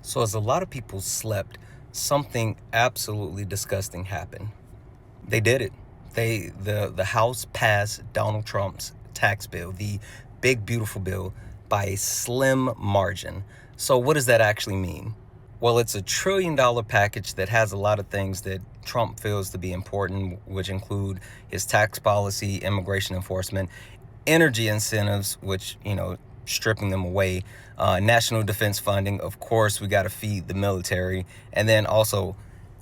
So as a lot of people slept, something absolutely disgusting happened. They did it. The House passed Donald Trump's tax bill, the big beautiful bill, by a slim margin. So what does that actually mean? Well, it's a $1 trillion package that has a lot of things that Trump feels to be important, which include his tax policy, immigration enforcement, energy incentives, which, stripping them away, national defense funding. Of course, we got to feed the military, and then also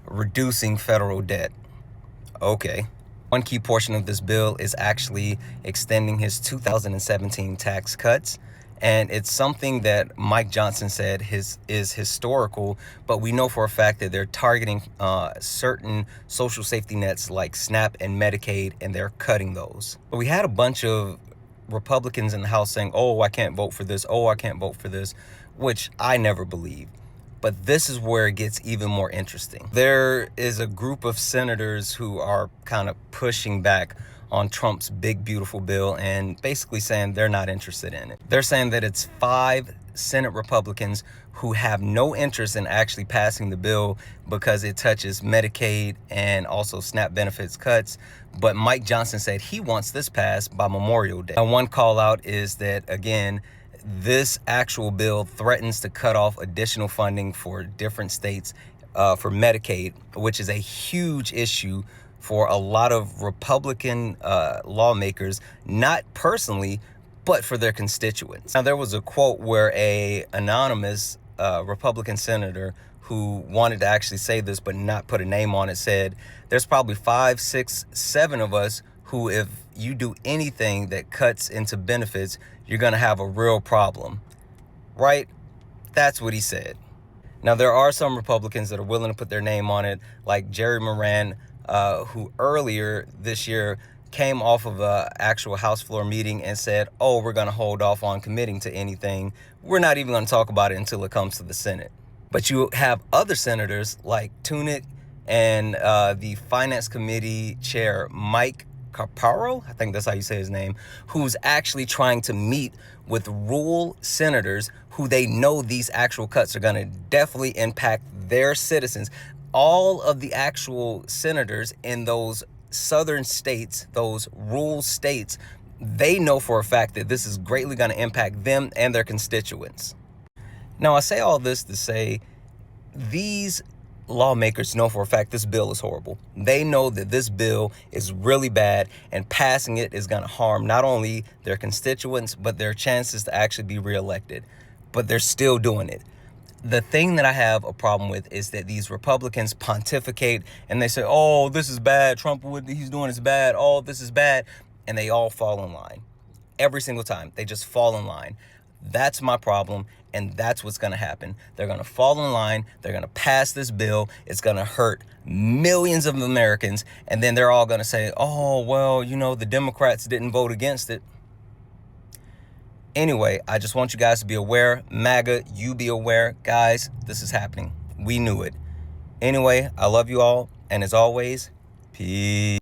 reducing federal debt. Okay. One key portion of this bill is actually extending his 2017 tax cuts. And it's something that Mike Johnson said is historical, but we know for a fact that they're targeting certain social safety nets like SNAP and Medicaid, and they're cutting those. But we had a bunch of Republicans in the House saying, oh, I can't vote for this. Oh, I can't vote for this, which I never believed. But this is where it gets even more interesting. There is a group of senators who are kind of pushing back on Trump's big, beautiful bill and basically saying they're not interested in it. They're saying that it's 5 Senate Republicans who have no interest in actually passing the bill because it touches Medicaid and also SNAP benefits cuts. But Mike Johnson said he wants this passed by Memorial Day. And one call out is that, again, this actual bill threatens to cut off additional funding for different states for Medicaid, which is a huge issue for a lot of Republican lawmakers, not personally, but for their constituents. Now, there was a quote where a anonymous Republican senator who wanted to actually say this but not put a name on it said, there's probably 5, 6, 7 of us who, if you do anything that cuts into benefits, you're going to have a real problem, right? That's what he said. Now, there are some Republicans that are willing to put their name on it, like Jerry Moran, who earlier this year came off of an actual House floor meeting and said, oh, we're going to hold off on committing to anything. We're not even going to talk about it until it comes to the Senate. But you have other senators like Tunick and the Finance Committee Chair, Mike Carparo, I think that's how you say his name, who's actually trying to meet with rural senators who they know these actual cuts are going to definitely impact their citizens. All of the actual senators in those southern states, those rural states, they know for a fact that this is greatly going to impact them and their constituents. Now, I say all this to say these lawmakers know for a fact this bill is horrible. They know that this bill is really bad, and passing it is going to harm not only their constituents, but their chances to actually be reelected. But they're still doing it. The thing that I have a problem with is that these Republicans pontificate and they say, oh, this is bad. Trump, what he's doing is bad. Oh, this is bad. And they all fall in line. Every single time. They just fall in line. That's my problem, and that's what's going to happen. They're going to fall in line. They're going to pass this bill. It's going to hurt millions of Americans, and then they're all going to say, oh, well, the Democrats didn't vote against it. Anyway, I just want you guys to be aware. MAGA, you be aware. Guys, this is happening. We knew it. Anyway, I love you all, and as always, peace.